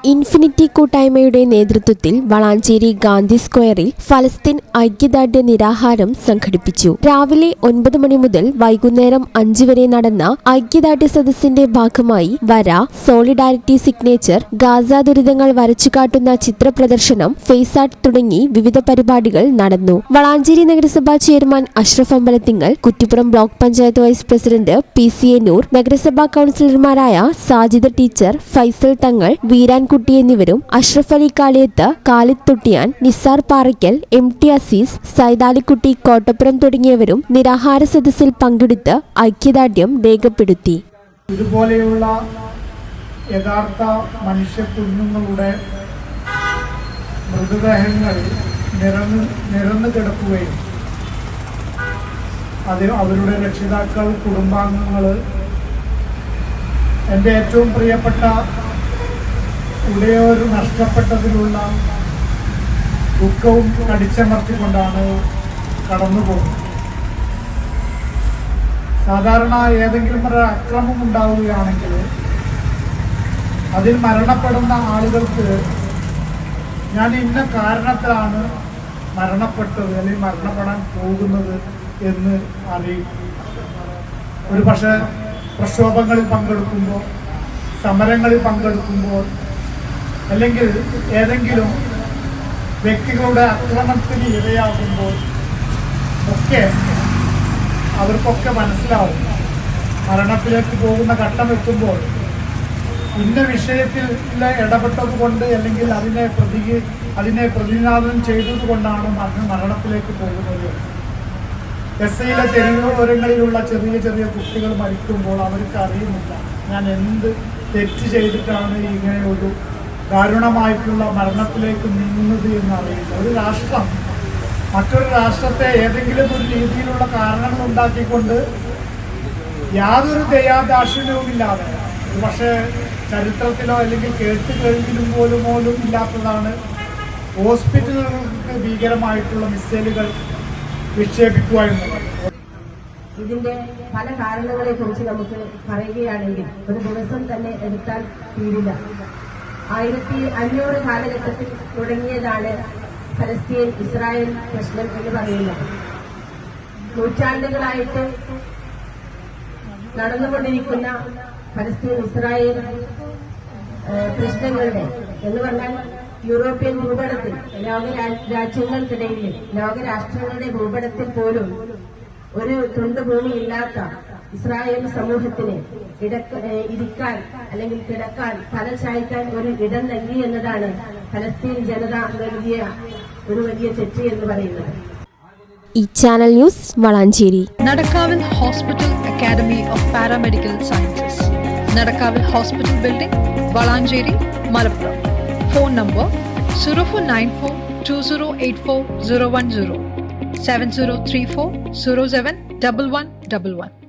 Infinity കൂട്ടായ്മയുടെ നേതൃത്വത്തിൽ വളാഞ്ചേരി ഗാന്ധി സ്ക്വയറിൽ ഫലസ്തീൻ ഐക്യദാർഢ്യ നിരാഹാരം സംഘടിപ്പിച്ചു. രാവിലെ 9 മണി മുതൽ വൈകുന്നേരം 5 വരെ നടന്ന ഐക്യദാർഢ്യ സദസ്സിന്റെ ഭാഗമായി വര, സോളിഡാരിറ്റി സിഗ്നേച്ചർ, ഗാസ ദുരിതങ്ങൾ വരച്ചുകാട്ടുന്ന ചിത്രപ്രദർശനം, ഫേസ് ആർട്ട് തുടങ്ങി വിവിധ പരിപാടികൾ നടന്നു. വളാഞ്ചേരി നഗരസഭാ chairman Ashraf Ambalathingal, Kuttippuram block panchayat vice president PCA Noor, നഗരസഭാ കൌൺസിലർമാരായ സാജിദ ടീച്ചർ, ഫൈസൽ തങ്ങൾ, വീരാൻ കുട്ടി എന്നിവരും അഷ്റഫ് അലി കാളിയത്ത്, കാലിദ് തൊട്ടിയാൻ, നിസാർ പാറയ്ക്കൽ, MT അസീസ്, സൈദാലിക്കുട്ടി കോട്ടപ്പുറം തുടങ്ങിയവരും നിരാഹാര സദസ്സിൽ പങ്കെടുത്ത് ഐക്യദാർഢ്യം രേഖപ്പെടുത്തി. ഇതുപോലെയുള്ള യഥാർത്ഥ മനുഷ്യ കുഞ്ഞുങ്ങളുടെ മൃതദേഹങ്ങൾ നിരന്നു കിടക്കുകയും അവരുടെ രക്ഷിതാക്കൾ, കുടുംബാംഗങ്ങൾ, എൻ്റെ ഏറ്റവും പ്രിയപ്പെട്ട ഉടയോർ നഷ്ടപ്പെട്ടതിലുള്ള ദുഃഖവും കടിച്ചമർത്തിക്കൊണ്ടാണ് കടന്നു പോകുന്നത്. സാധാരണ ഏതെങ്കിലും ഒരു അക്രമം ഉണ്ടാവുകയാണെങ്കിൽ അതിൽ മരണപ്പെടുന്ന ആളുകൾക്ക് ഞാൻ ഇന്ന കാരണത്തിലാണ് മരണപ്പെട്ടത് അല്ലെങ്കിൽ മരണപ്പെടാൻ പോകുന്നത് എന്ന് അറിയിക്കും. ഒരു പക്ഷേ പ്രക്ഷോഭങ്ങളിൽ പങ്കെടുക്കുമ്പോൾ, സമരങ്ങളിൽ പങ്കെടുക്കുമ്പോൾ, അല്ലെങ്കിൽ ഏതെങ്കിലും വ്യക്തികളുടെ ആക്രമണത്തിന് ഇരയാകുമ്പോൾ ഒക്കെ അവർക്കൊക്കെ മനസ്സിലാവും മരണത്തിലേക്ക് പോകുന്ന ഘട്ടം എത്തുമ്പോൾ ഇന്ന വിഷയത്തിൽ ഇടപെട്ടത് കൊണ്ട് അല്ലെങ്കിൽ അതിനെ പ്രതിനിധാനം ചെയ്തത് കൊണ്ടാണ് മരണത്തിലേക്ക് പോകുന്നത്. ഗസയിലെ തെരുവോരങ്ങളിലുള്ള ചെറിയ ചെറിയ കുട്ടികൾ മരിക്കുമ്പോൾ അവർക്ക് അറിയുന്നില്ല ഞാൻ എന്ത് തെറ്റ് ചെയ്തിട്ടാണ് ഇങ്ങനെ ഒരു ദാരുണമായിട്ടുള്ള മരണത്തിലേക്ക് നീങ്ങുന്നത് എന്നറിയില്ല. ഒരു രാഷ്ട്രം മറ്റൊരു രാഷ്ട്രത്തെ ഏതെങ്കിലും ഒരു രീതിയിലുള്ള കാരണങ്ങൾ ഉണ്ടാക്കിക്കൊണ്ട് യാതൊരു ദയാദാക്ഷിണ്യവുമില്ലാതെ, പക്ഷേ ചരിത്രത്തിലോ അല്ലെങ്കിൽ കേട്ടുകേൾവിലും പോലും ഇല്ലാത്തതാണ് ഹോസ്പിറ്റലുകൾക്ക് ഭീകരമായിട്ടുള്ള മിസൈലുകൾ വിക്ഷേപിക്കുക എന്നുള്ളത്. ഇതിന്റെ പല കാരണങ്ങളെ കുറിച്ച് നമുക്ക് പറയുകയാണെങ്കിൽ ഒരു ദിവസം തന്നെ എടുത്താൽ തീരില്ല. 1500 കാലഘട്ടത്തിൽ തുടങ്ങിയതാണ് ഫലസ്തീൻ ഇസ്രായേൽ പ്രശ്നം എന്ന് പറയുന്നത്. നൂറ്റാണ്ടുകളായിട്ട് നടന്നുകൊണ്ടിരിക്കുന്ന ഫലസ്തീൻ ഇസ്രായേൽ പ്രശ്നങ്ങളുടെ എന്ന് പറഞ്ഞാൽ യൂറോപ്യൻ ഭൂപടത്തിൽ, ലോകരാജ്യങ്ങൾക്കിടയിൽ, ലോകരാഷ്ട്രങ്ങളുടെ ഭൂപടത്തിൽ പോലും ഒരു തുണ്ടുഭൂമി ഇല്ലാത്ത ഇസ്രായേൽ സമൂഹത്തിന് ഇരിക്കാൻ അല്ലെങ്കിൽ കിടക്കാൻ, തല ചായ്ക്കാൻ ഒരു ഇടം നൽകി എന്നതാണ് ഫലസ്തീൻ ജനത നൽകിയ ഒരു വലിയ തെറ്റ് എന്ന് പറയുന്നത്. ഈ ചാനൽ ന്യൂസ് വളാഞ്ചേരി. നടക്കാവിൽ hospital academy of paramedical sciences, നടക്കാവിൽ hospital building, Valanchery, Malappuram. Phone number 04942084 010 7034071111.